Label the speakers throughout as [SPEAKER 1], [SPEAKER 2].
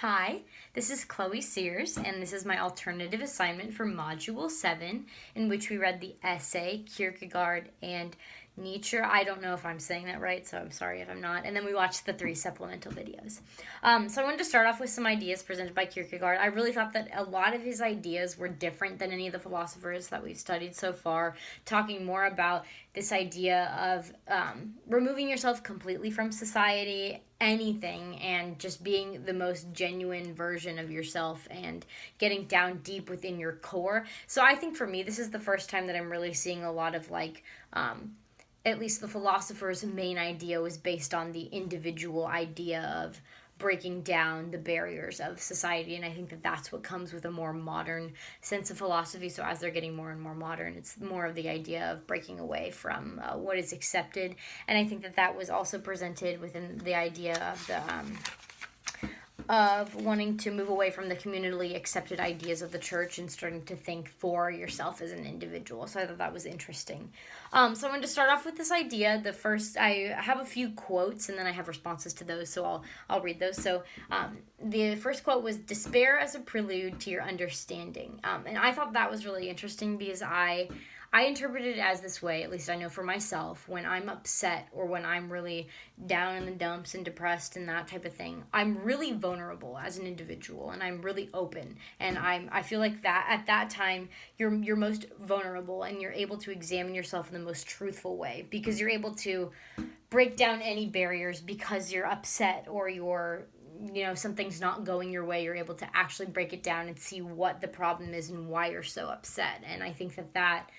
[SPEAKER 1] Hi, this is Chloe Sears, and this is my alternative assignment for Module 7, in which we read the essay Kierkegaard and Nietzsche. I don't know if I'm saying that right, so I'm sorry if I'm not. And then we watched the 3 supplemental videos. So I wanted to start off with some ideas presented by Kierkegaard. I really thought that a lot of his ideas were different than any of the philosophers that we've studied so far, talking more about this idea of removing yourself completely from society, anything, and just being the most genuine version of yourself and getting down deep within your core. So I think for me, this is the first time that I'm really seeing a lot of at least the philosopher's main idea was based on the individual idea of breaking down the barriers of society, and I think that that's what comes with a more modern sense of philosophy. So as they're getting more and more modern, it's more of the idea of breaking away from what is accepted, and I think that that was also presented within the idea of the of wanting to move away from the communally accepted ideas of the church and starting to think for yourself as an individual. So I thought that was interesting. So I wanted to start off with this idea. I have a few quotes and then I have responses to those, so I'll read those. So the first quote was, "Despair as a prelude to your understanding." And I thought that was really interesting because I interpret it as this way, at least I know for myself, when I'm upset or when I'm really down in the dumps and depressed and that type of thing, I'm really vulnerable as an individual and I'm really open. And I feel like that at that time, you're most vulnerable and you're able to examine yourself in the most truthful way because you're able to break down any barriers because you're upset or something's not going your way. You're able to actually break it down and see what the problem is and why you're so upset. And I think that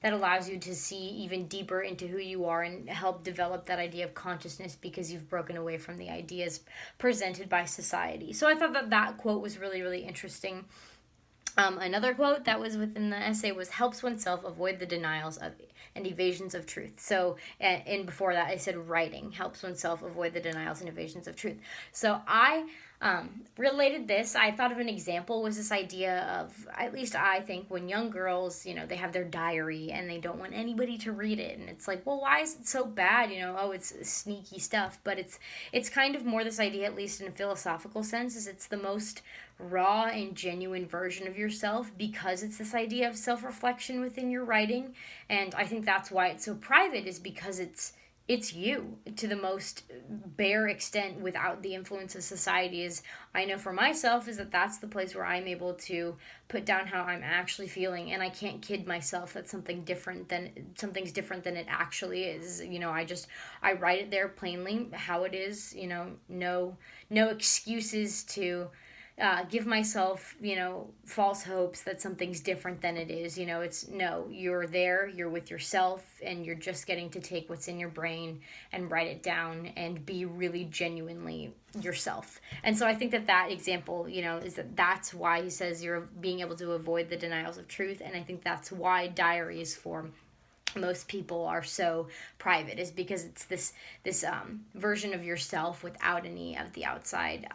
[SPEAKER 1] allows you to see even deeper into who you are and help develop that idea of consciousness because you've broken away from the ideas presented by society. So I thought that quote was really, really interesting. Another quote that was within the essay was, "Helps oneself avoid the denials of and evasions of truth." So, and before that I said writing helps oneself avoid the denials and evasions of truth. So I related this. I thought of an example was this idea of, at least I think, when young girls, they have their diary and they don't want anybody to read it, and it's like, well, why is it so bad? Oh, it's sneaky stuff. But it's kind of more this idea, at least in a philosophical sense, is it's the most raw and genuine version of yourself because it's this idea of self-reflection within your writing. And I think that's why it's so private, is because it's you to the most bare extent without the influence of society. Is I know for myself is that's the place where I'm able to put down how I'm actually feeling, and I can't kid myself that something's different than it actually is. I write it there plainly how it is. No excuses to give myself, false hopes that something's different than it is. It's no, you're there, you're with yourself, and you're just getting to take what's in your brain and write it down and be really genuinely yourself. And so I think that example, is that's why he says you're being able to avoid the denials of truth. And I think that's why diaries for most people are so private, is because it's this version of yourself without any of the outside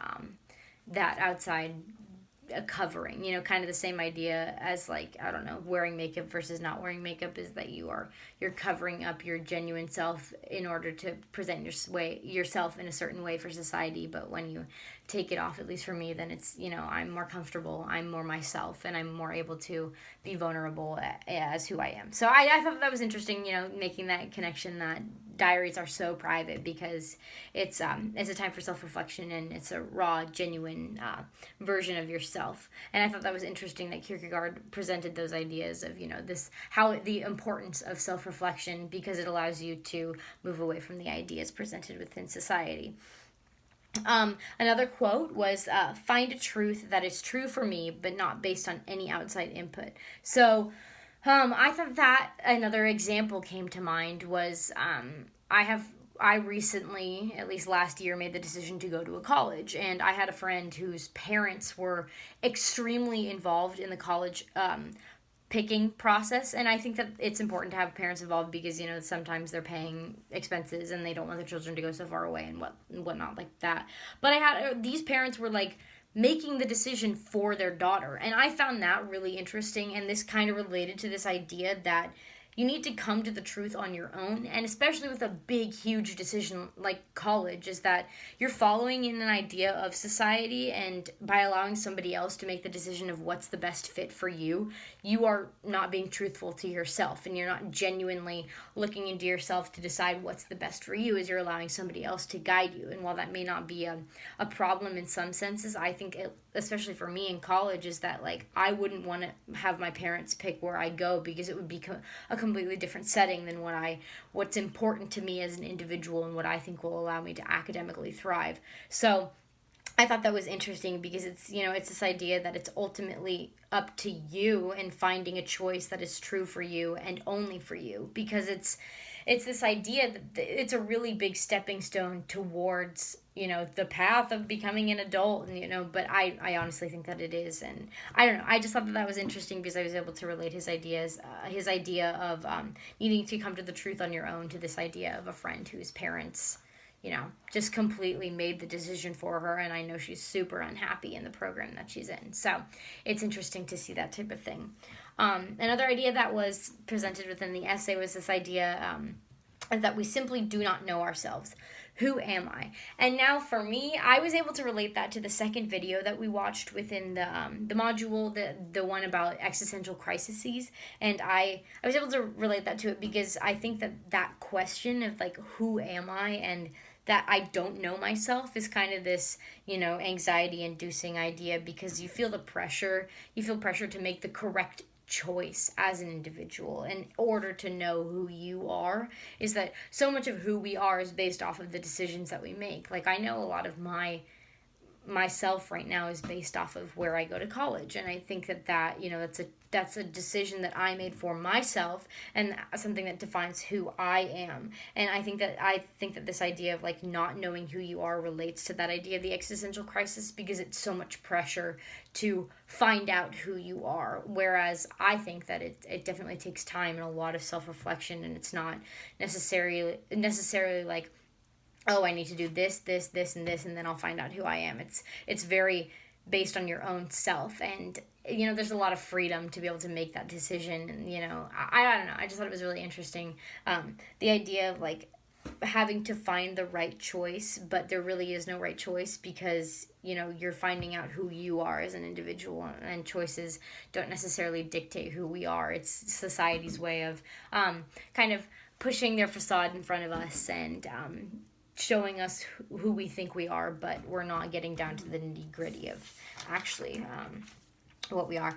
[SPEAKER 1] covering. Kind of the same idea as, like, I don't know, wearing makeup versus not wearing makeup, is that you're covering up your genuine self in order to present yourself in a certain way for society. But when you take it off, at least for me, then it's, I'm more comfortable, I'm more myself, and I'm more able to be vulnerable as who I am. So I thought that was interesting, making that connection that diaries are so private because it's a time for self-reflection, and it's a raw, genuine version of yourself. And I thought that was interesting that Kierkegaard presented those ideas of, the importance of self-reflection, because it allows you to move away from the ideas presented within society. Another quote was, "Find a truth that is true for me, but not based on any outside input." So I thought that another example came to mind was, I recently, at least last year, made the decision to go to a college, and I had a friend whose parents were extremely involved in the college picking process. And I think that it's important to have parents involved because, sometimes they're paying expenses and they don't want their children to go so far away and whatnot like that. But these parents were like making the decision for their daughter, and I found that really interesting. And this kind of related to this idea that you need to come to the truth on your own. And especially with a big, huge decision like college, is that you're following in an idea of society, and by allowing somebody else to make the decision of what's the best fit for you, you are not being truthful to yourself, and you're not genuinely looking into yourself to decide what's the best for you, as you're allowing somebody else to guide you. And while that may not be a problem in some senses, I think especially for me in college, is that like I wouldn't want to have my parents pick where I go, because it would be a completely different setting than what's important to me as an individual and what I think will allow me to academically thrive. So I thought that was interesting, because it's, it's this idea that it's ultimately up to you and finding a choice that is true for you and only for you, because it's this idea that it's a really big stepping stone towards, the path of becoming an adult, and, but I honestly think that it is. And I don't know, I just thought that was interesting, because I was able to relate his idea of needing to come to the truth on your own, to this idea of a friend whose parents, just completely made the decision for her, and I know she's super unhappy in the program that she's in. So it's interesting to see that type of thing. Another idea that was presented within the essay was this idea that we simply do not know ourselves. Who am I? And now for me, I was able to relate that to the second video that we watched within the module, the one about existential crises. And I was able to relate that to it, because I think that question of like, who am I, and that I don't know myself, is kind of this, anxiety inducing idea, because you feel pressure to make the correct choice as an individual in order to know who you are. Is that so much of who we are is based off of the decisions that we make. Like, I know a lot of myself right now is based off of where I go to college, and I think that that's a decision that I made for myself, and something that defines who I am. And I think that this idea of like not knowing who you are relates to that idea of the existential crisis, because it's so much pressure to find out who you are, whereas I think that it definitely takes time and a lot of self-reflection, and it's not necessarily like, oh, I need to do this, and this, and then I'll find out who I am. It's very based on your own self, and there's a lot of freedom to be able to make that decision. And I don't know, I just thought it was really interesting, the idea of like having to find the right choice, but there really is no right choice, because you're finding out who you are as an individual, and choices don't necessarily dictate who we are. It's society's way of kind of pushing their facade in front of us, and showing us who we think we are, but we're not getting down to the nitty-gritty of actually what we are.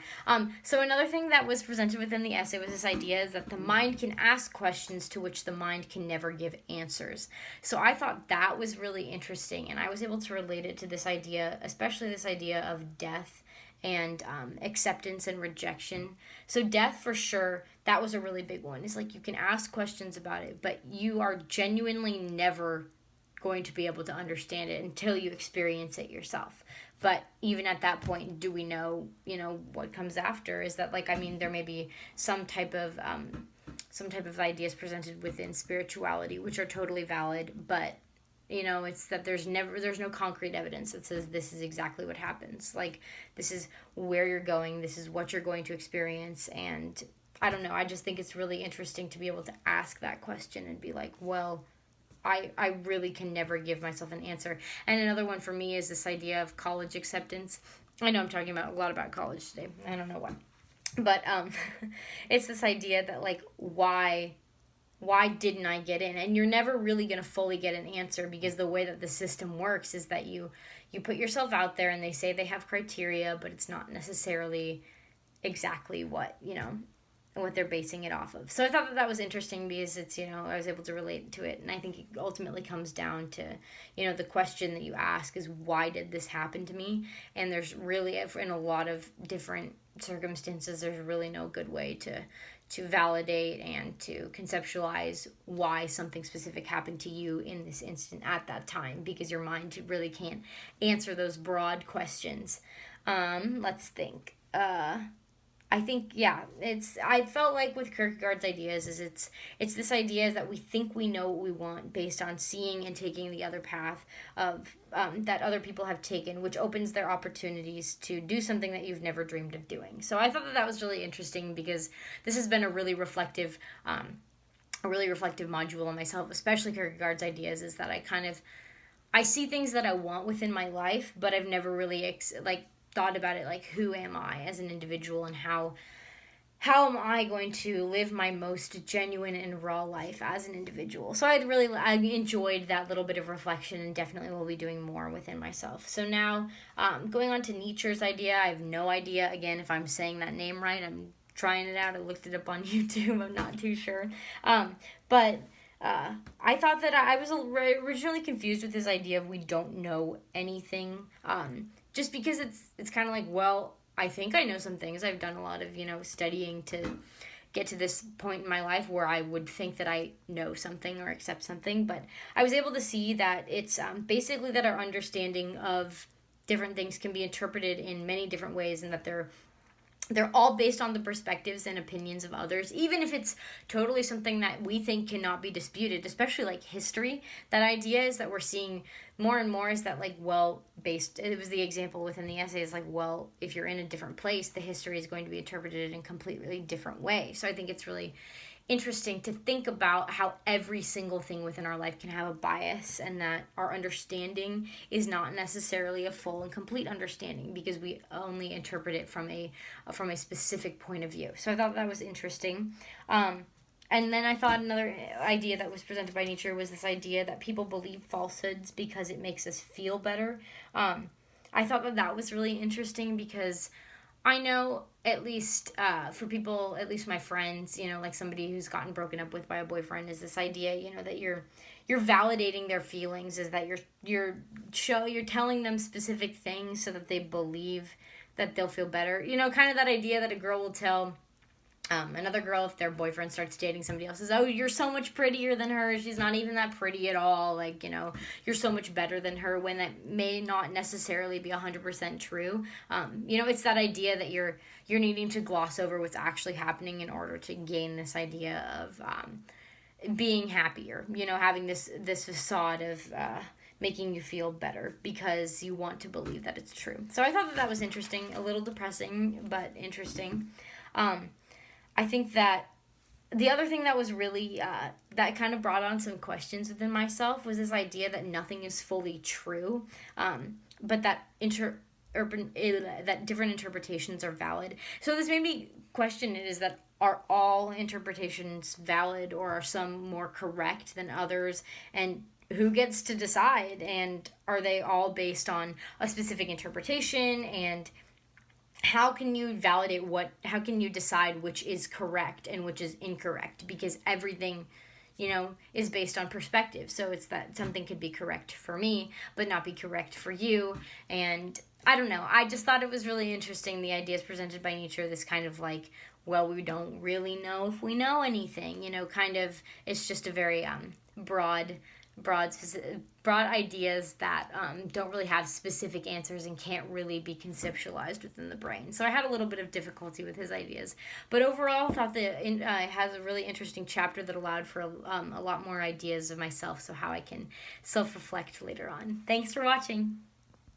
[SPEAKER 1] So another thing that was presented within the essay was this idea is that the mind can ask questions to which the mind can never give answers. So I thought that was really interesting, and I was able to relate it to this idea, especially this idea of death and acceptance and rejection. So death, for sure, that was a really big one. It's like you can ask questions about it, but you are genuinely never going to be able to understand it until you experience it yourself. But even at that point, do we know, what comes after? Is that there may be some type of ideas presented within spirituality, which are totally valid, but it's that there's no concrete evidence that says this is exactly what happens. Like, this is where you're going, this is what you're going to experience. And I don't know, I just think it's really interesting to be able to ask that question and be like, well, I really can never give myself an answer. And another one for me is this idea of college acceptance. I know I'm talking a lot about college today. I don't know why. But it's this idea that, like, why didn't I get in? And you're never really going to fully get an answer, because the way that the system works is that you put yourself out there, and they say they have criteria, but it's not necessarily exactly what they're basing it off of. So I thought that was interesting, because it's, I was able to relate to it. And I think it ultimately comes down to, the question that you ask is, why did this happen to me? And there's really, in a lot of different circumstances, there's really no good way to validate and to conceptualize why something specific happened to you in this instant at that time, because your mind really can't answer those broad questions. Let's think. I think, yeah, I felt like with Kierkegaard's ideas is it's this idea that we think we know what we want based on seeing and taking the other path of that other people have taken, which opens their opportunities to do something that you've never dreamed of doing. So I thought that was really interesting because this has been a really reflective module on myself, especially Kierkegaard's ideas, is that I see things that I want within my life, but I've never really thought about it, like, who am I as an individual, and how am I going to live my most genuine and raw life as an individual. So I enjoyed that little bit of reflection, and definitely will be doing more within myself. So now, going on to Nietzsche's idea, I have no idea again if I'm saying that name right. I'm trying it out. I looked it up on YouTube. I'm not too sure, but I thought that I was originally confused with this idea of we don't know anything, just because it's kind of like, well, I think I know some things. I've done a lot of, studying to get to this point in my life where I would think that I know something or accept something, but I was able to see that it's basically that our understanding of different things can be interpreted in many different ways, and that they're all based on the perspectives and opinions of others, even if it's totally something that we think cannot be disputed, especially like history. That idea is that we're seeing more and more is that, like, well, it was the example within the essay, is like, well, if you're in a different place, the history is going to be interpreted in a completely different way. So I think it's really interesting to think about how every single thing within our life can have a bias, and that our understanding is not necessarily a full and complete understanding because we only interpret it from a specific point of view. So I thought that was interesting. And then I thought another idea that was presented by Nietzsche was this idea that people believe falsehoods because it makes us feel better. I thought that was really interesting because I know, at least for people, at least my friends, like somebody who's gotten broken up with by a boyfriend, is this idea, that you're validating their feelings, is that you're telling them specific things so that they believe that they'll feel better. Kind of that idea that a girl will tell another girl, if their boyfriend starts dating somebody else, says, oh, you're so much prettier than her. She's not even that pretty at all. Like, you're so much better than her, when that may not necessarily be 100% true. It's that idea that you're needing to gloss over what's actually happening in order to gain this idea of being happier, having this facade of making you feel better because you want to believe that it's true. So I thought that was interesting, a little depressing, but interesting. I think that the other thing that was really, that kind of brought on some questions within myself, was this idea that nothing is fully true, but that that different interpretations are valid. So this made me question it, is that, are all interpretations valid, or are some more correct than others? And who gets to decide? And are they all based on a specific interpretation? And how can you how can you decide which is correct and which is incorrect? Because everything, is based on perspective. So it's that something could be correct for me, but not be correct for you. And I don't know. I just thought it was really interesting, the ideas presented by Nietzsche, this kind of like, well, we don't really know if we know anything, kind of, it's just a very broad ideas that don't really have specific answers and can't really be conceptualized within the brain. So I had a little bit of difficulty with his ideas, but overall I thought that it has a really interesting chapter that allowed for a lot more ideas of myself, so how I can self-reflect later on. Thanks for watching.